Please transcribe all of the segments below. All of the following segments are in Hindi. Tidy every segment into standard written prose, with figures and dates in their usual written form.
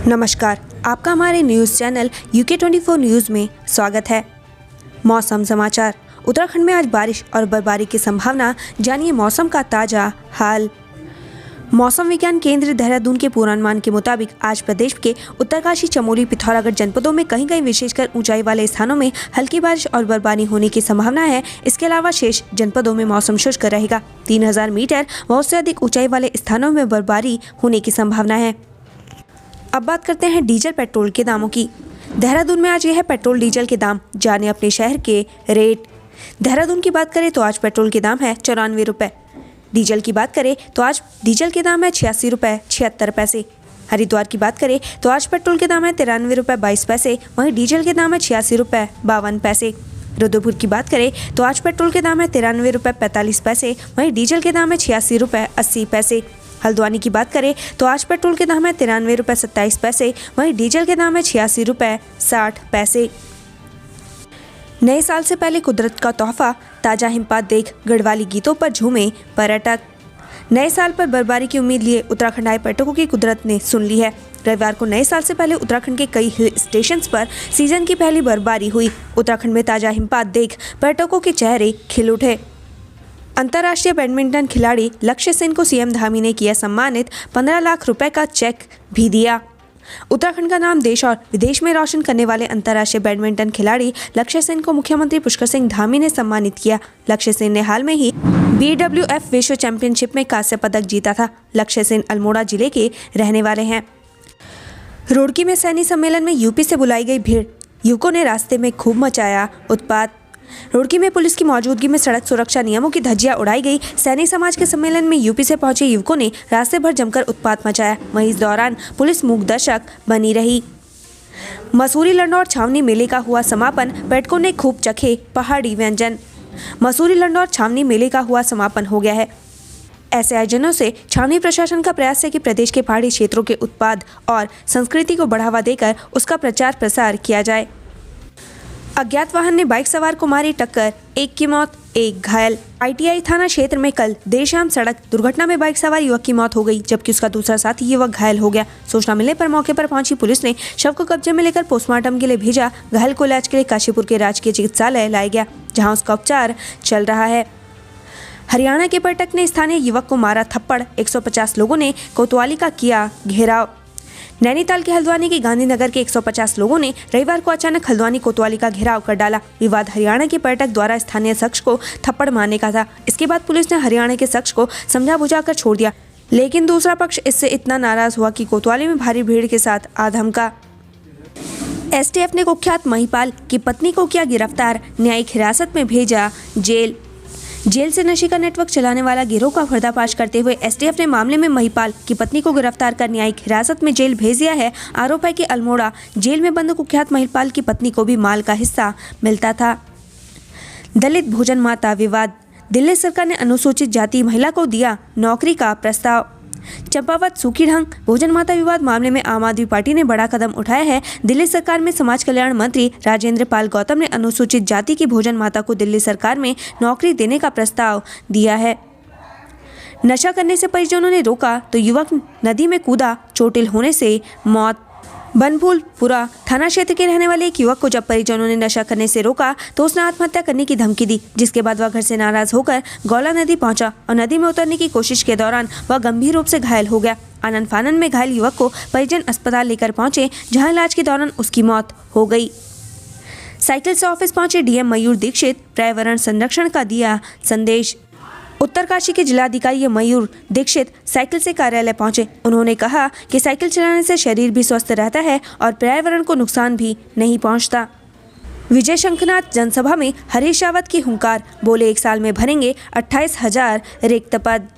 नमस्कार, आपका हमारे न्यूज़ चैनल UK24 न्यूज़ में स्वागत है। मौसम समाचार। उत्तराखंड में आज बारिश और बर्फबारी की संभावना, जानिए मौसम का ताज़ा हाल। मौसम विज्ञान केंद्र देहरादून के पूर्वानुमान के मुताबिक आज प्रदेश के उत्तरकाशी, चमोली, पिथौरागढ़ जनपदों में कहीं कहीं विशेषकर ऊंचाई वाले स्थानों में हल्की बारिश और बर्फबारी होने की संभावना है। इसके अलावा शेष जनपदों में मौसम शुष्क रहेगा। 3000 मीटर व उससे अधिक ऊंचाई वाले स्थानों में बर्फबारी होने की संभावना है। अब बात करते हैं डीजल पेट्रोल के दामों की। देहरादून में आज यह है पेट्रोल डीजल के दाम, जाने अपने शहर के रेट। देहरादून की बात करें तो आज पेट्रोल के दाम है 94 रुपये। डीजल की बात करें तो आज डीजल के दाम है 86 रुपये 76 पैसे। हरिद्वार की बात करें तो आज पेट्रोल के दाम है 93 रुपये 22 पैसे, वहीं डीजल के दाम है 86 रुपये 52 पैसे। रुद्रपुर की बात करें तो आज पेट्रोल के दाम है 93 रुपये 45 पैसे, वहीं डीजल के दाम है 86 रुपये 80 पैसे। हल्द्वानी की बात करें तो आज पेट्रोल के दाम है 93 रुपये 27 पैसे, वहीं डीजल के दाम है 86 रुपये 60 पैसे। नए साल से पहले कुदरत का तोहफा, ताज़ा हिमपात देख गढ़वाली गीतों पर झूमे पर्यटक। नए साल पर बर्फबारी की उम्मीद लिए उत्तराखंड आए पर्यटकों की कुदरत ने सुन ली है। रविवार को नए साल से पहले उत्तराखंड के कई हिल स्टेशन पर सीजन की पहली बर्फबारी हुई। उत्तराखंड में ताज़ा हिमपात देख पर्यटकों के चेहरे खिल उठे। अंतर्राष्ट्रीय बैडमिंटन खिलाड़ी लक्ष्य सेन को सीएम धामी ने किया सम्मानित, 15 लाख रुपए का चेक भी दिया। उत्तराखंड का नाम देश और विदेश में रोशन करने वाले अंतर्राष्ट्रीय बैडमिंटन खिलाड़ी लक्ष्य सेन को मुख्यमंत्री पुष्कर सिंह धामी ने सम्मानित किया। लक्ष्य सेन ने हाल में ही BWF विश्व चैंपियनशिप में कांस्य पदक जीता था। लक्ष्य सेन अल्मोड़ा जिले के रहने वाले हैं। रुड़की में सैन्य सम्मेलन में यूपी से बुलाई गई भीड़, युवकों ने रास्ते में खूब मचाया उत्पात। रुड़की में पुलिस की मौजूदगी में सड़क सुरक्षा नियमों की धज्जियां उड़ाई गई। सैनिक समाज के सम्मेलन में यूपी से पहुंचे युवकों ने रास्ते भर जमकर उत्पात मचाया। वहीं इस दौरान पुलिस मूक दर्शक बनी रही। मसूरी लंडौर छावनी मेले का हुआ समापन, पर्यटकों ने खूब चखे पहाड़ी व्यंजन। मसूरी लंडौर छावनी मेले का हुआ समापन हो गया है। ऐसे आयोजनों से छावनी प्रशासन का प्रयास है कि प्रदेश के पहाड़ी क्षेत्रों के उत्पाद और संस्कृति को बढ़ावा देकर उसका प्रचार प्रसार किया जाए। अज्ञात वाहन ने बाइक सवार को मारी टक्कर, एक की मौत, एक घायल। ITI थाना क्षेत्र में कल देर शाम सड़क दुर्घटना में बाइक सवार युवक की मौत हो गई, जबकि उसका दूसरा साथी युवक घायल हो गया। सूचना मिलने पर मौके पर पहुंची पुलिस ने शव को कब्जे में लेकर पोस्टमार्टम के लिए भेजा। घायल को इलाज के लिए काशीपुर के राजकीय चिकित्सालय लाया गया, जहाँ उसका उपचार चल रहा है। हरियाणा के पर्यटक ने स्थानीय युवक को मारा थप्पड़, 150 लोगों ने कोतवाली का किया घेराव। नैनीताल के हल्द्वानी के गांधीनगर के 150 लोगों ने रविवार को अचानक हल्द्वानी कोतवाली का घेराव कर डाला। विवाद हरियाणा के पर्यटक द्वारा स्थानीय शख्स को थप्पड़ मारने का था। इसके बाद पुलिस ने हरियाणा के शख्स को समझा बुझाकर छोड़ दिया, लेकिन दूसरा पक्ष इससे इतना नाराज हुआ कि कोतवाली में भारी भीड़ के साथ आधमका। STF ने कुख्यात महिपाल की पत्नी को किया गिरफ्तार, न्यायिक हिरासत में भेजा जेल। जेल से नशे का नेटवर्क चलाने वाला गिरोह का पर्दाफाश करते हुए STF ने मामले में महिपाल की पत्नी को गिरफ्तार कर न्यायिक हिरासत में जेल भेज दिया है। आरोप है कि अल्मोड़ा जेल में बंद कुख्यात महिपाल की पत्नी को भी माल का हिस्सा मिलता था। दलित भोजन माता विवाद, दिल्ली सरकार ने अनुसूचित जाति महिला को दिया नौकरी का प्रस्ताव। चंपावत सूखीढंग भोजन माता विवाद मामले में आम आदमी पार्टी ने बड़ा कदम उठाया है। दिल्ली सरकार में समाज कल्याण मंत्री राजेंद्र पाल गौतम ने अनुसूचित जाति की भोजन माता को दिल्ली सरकार में नौकरी देने का प्रस्ताव दिया है। नशा करने से परिजनों ने रोका तो युवक नदी में कूदा, चोटिल होने से मौत। बनभूलपुरा थाना क्षेत्र के रहने वाले एक युवक को जब परिजनों ने नशा करने से रोका तो उसने आत्महत्या करने की धमकी दी, जिसके बाद वह घर से नाराज होकर गौला नदी पहुंचा और नदी में उतरने की कोशिश के दौरान वह गंभीर रूप से घायल हो गया। आनन फानन में घायल युवक को परिजन अस्पताल लेकर पहुंचे, जहां इलाज के दौरान उसकी मौत हो गई। साइकिल से ऑफिस पहुंचे DM मयूर दीक्षित, पर्यावरण संरक्षण का दिया संदेश। उत्तरकाशी के जिलाधिकारी मयूर दीक्षित साइकिल से कार्यालय पहुंचे। उन्होंने कहा कि साइकिल चलाने से शरीर भी स्वस्थ रहता है और पर्यावरण को नुकसान भी नहीं पहुंचता। विजय शंखनाथ जनसभा में हरीश रावत की हुंकार, बोले 1 साल में भरेंगे 28,000 रिक्त पद।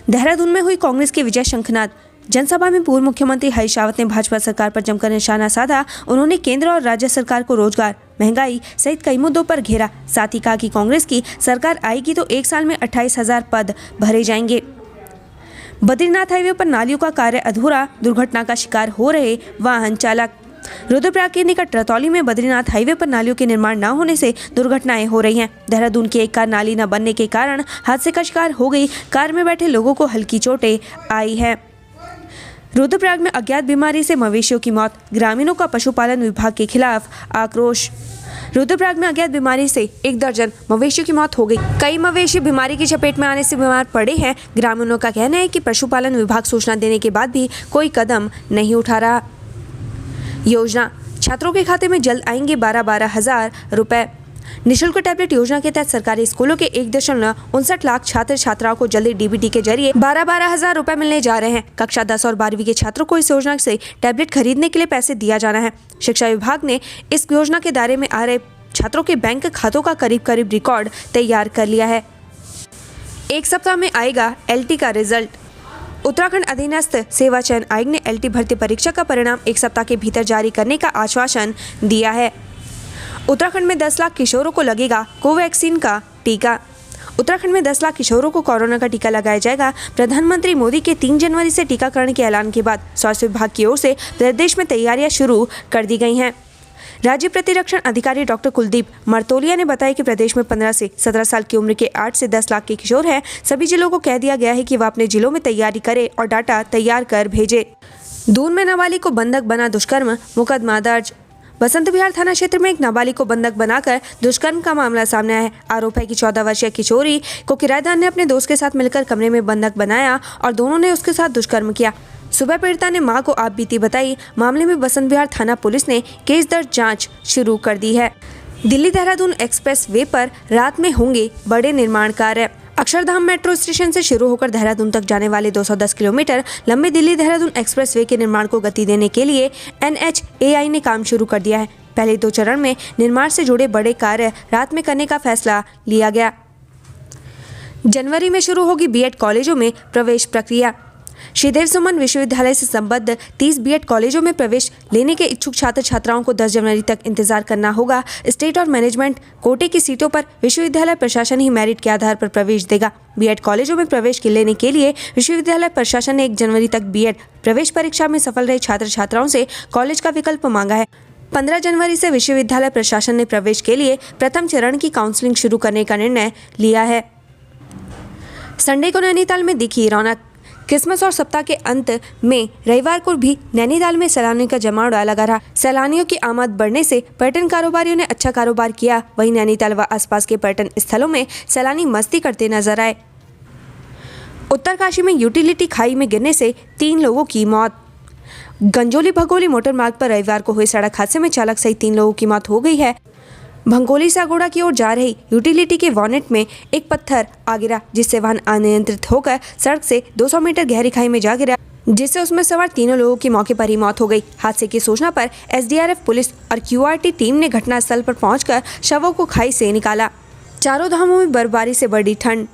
देहरादून में हुई कांग्रेस के विजय शंखनाथ जनसभा में पूर्व मुख्यमंत्री हरीश रावत ने भाजपा सरकार पर जमकर निशाना साधा। उन्होंने केंद्र और राज्य सरकार को रोजगार, महंगाई सहित कई मुद्दों पर घेरा। साथ ही कहा कि कांग्रेस की सरकार आएगी तो 1 साल में 28,000 पद भरे जाएंगे। बद्रीनाथ हाईवे पर नालियों का कार्य अधूरा, दुर्घटना का शिकार हो रहे वाहन चालक। रुद्रप्रयाग के निकट रतौली में बद्रीनाथ हाईवे पर नालियों के निर्माण न होने से दुर्घटनाएं हो रही हैं। देहरादून की एक कार नाली न बनने के कारण हादसे का शिकार हो गई। कार में बैठे लोगों को हल्की चोटें आई है। रुद्रप्रयाग में अज्ञात बीमारी से मवेशियों की मौत, ग्रामीणों का पशुपालन विभाग के खिलाफ आक्रोश। रुद्रप्रयाग में अज्ञात बीमारी से 1 दर्जन मवेशियों की मौत हो गई। कई मवेशी बीमारी की चपेट में आने से बीमार पड़े हैं। ग्रामीणों का कहना है कि पशुपालन विभाग सूचना देने के बाद भी कोई कदम नहीं उठा रहा। योजना, छात्रों के खाते में जल्द आएंगे 12,000 रुपए। निःशुल्क टैबलेट योजना के तहत सरकारी स्कूलों के 1.59 लाख छात्र छात्राओं को जल्दी डीबीटी के जरिए 12,000 रुपए मिलने जा रहे हैं। कक्षा 10 और 12वीं के छात्रों को इस योजना से टैबलेट खरीदने के लिए पैसे दिया जाना है। शिक्षा विभाग ने इस योजना के दायरे में आ रहे छात्रों के बैंक खातों का करीब रिकॉर्ड तैयार कर लिया है। 1 सप्ताह में आएगा LT का रिजल्ट। उत्तराखंड अधीनस्थ सेवा चयन आयोग ने LT भर्ती परीक्षा का परिणाम 1 सप्ताह के भीतर जारी करने का आश्वासन दिया है। उत्तराखंड में 10 लाख किशोरों को लगेगा कोवैक्सीन का टीका। उत्तराखंड में 10 लाख किशोरों को कोरोना का टीका लगाया जाएगा। प्रधानमंत्री मोदी के 3 जनवरी से टीकाकरण के ऐलान के बाद स्वास्थ्य विभाग की ओर से प्रदेश में तैयारियां शुरू कर दी गई हैं। राज्य प्रतिरक्षण अधिकारी डॉक्टर कुलदीप मर्तोलिया ने बताया कि प्रदेश में 15 से 17 साल की उम्र के 8 से 10 लाख के किशोर हैं। सभी जिलों को कह दिया गया है कि वह अपने जिलों में तैयारी करें और डाटा तैयार कर भेजे। दून में नाबालिग को बंधक बना दुष्कर्म, मुकदमा दर्ज। बसंत विहार थाना क्षेत्र में एक नाबालिग को बंधक बनाकर दुष्कर्म का मामला सामने आया है। आरोप है कि 14 वर्षीय किशोरी को किराएदार ने अपने दोस्त के साथ मिलकर कमरे में बंधक बनाया और दोनों ने उसके साथ दुष्कर्म किया। सुबह पीड़िता ने मां को आप बीती बताई। मामले में बसंत विहार थाना पुलिस ने केस दर्ज जांच शुरू कर दी है। दिल्ली देहरादून एक्सप्रेस वे पर रात में होंगे बड़े निर्माण कार्य। अक्षरधाम मेट्रो स्टेशन से शुरू होकर देहरादून तक जाने वाले 210 किलोमीटर लंबे दिल्ली देहरादून एक्सप्रेस वे के निर्माण को गति देने के लिए NHAI ने काम शुरू कर दिया है। पहले 2 चरण में निर्माण से जुड़े बड़े कार्य रात में करने का फैसला लिया गया। जनवरी में शुरू होगी बीएड कॉलेजों में प्रवेश प्रक्रिया। श्रीदेव सुमन विश्वविद्यालय से संबद्ध 30 बीएड कॉलेजों में प्रवेश लेने के इच्छुक छात्र छात्राओं को 10 जनवरी तक इंतजार करना होगा। स्टेट और मैनेजमेंट कोटे की सीटों पर विश्वविद्यालय प्रशासन ही मेरिट के आधार पर प्रवेश देगा। बीएड कॉलेजों में प्रवेश लेने के लिए विश्वविद्यालय प्रशासन ने 1 जनवरी तक बीएड प्रवेश परीक्षा में सफल रहे छात्र छात्राओं से कॉलेज का विकल्प मांगा है। 15 जनवरी से विश्वविद्यालय प्रशासन ने प्रवेश के लिए प्रथम चरण की काउंसलिंग शुरू करने का निर्णय लिया है। संडे को नैनीताल में दिखी रौनक। क्रिसमस और सप्ताह के अंत में रविवार को भी नैनीताल में सैलानियों का जमावड़ा लगा रहा। सैलानियों की आमद बढ़ने से पर्यटन कारोबारियों ने अच्छा कारोबार किया। वहीं नैनीताल व आसपास के पर्यटन स्थलों में सैलानी मस्ती करते नजर आए। उत्तरकाशी में यूटिलिटी खाई में गिरने से 3 लोगों की मौत। गंजोली भगोली मोटर मार्ग पर रविवार को हुए सड़क हादसे में चालक सहित 3 लोगों की मौत हो गई है। भंगोली से अगोड़ा की ओर जा रही यूटिलिटी के वॉनेट में एक पत्थर आ गिरा, जिससे वाहन अनियंत्रित होकर सड़क से 200 मीटर गहरी खाई में जा गिरा, जिससे उसमें सवार 3 लोगों की मौके पर ही मौत हो गई। हादसे की सूचना पर SDRF पुलिस और QRT टीम ने घटनास्थल पर पहुंचकर शवों को खाई से निकाला। चारों धामों में बर्फबारी से बढ़ी ठंड।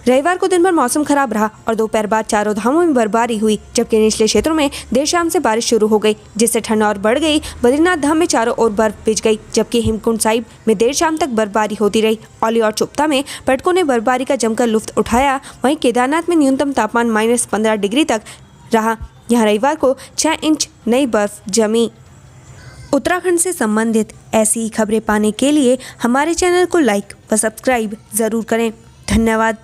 रविवार को दिन भर मौसम खराब रहा और दोपहर बाद चारों धामों में बर्फबारी हुई, जबकि निचले क्षेत्रों में देर शाम से बारिश शुरू हो गई, जिससे ठंड और बढ़ गई। बद्रीनाथ धाम में चारों ओर बर्फ बिछ गई, जबकि हेमकुंड साहिब में देर शाम तक बर्फबारी होती रही। औली और चुप्ता में पर्यटकों ने बर्फबारी का जमकर लुत्फ उठाया। वहीं केदारनाथ में न्यूनतम तापमान -15 डिग्री तक रहा। यहाँ रविवार को 6 इंच नई बर्फ जमी। उत्तराखंड से संबंधित ऐसी ही खबरें पाने के लिए हमारे चैनल को लाइक व सब्सक्राइब जरूर करें। धन्यवाद।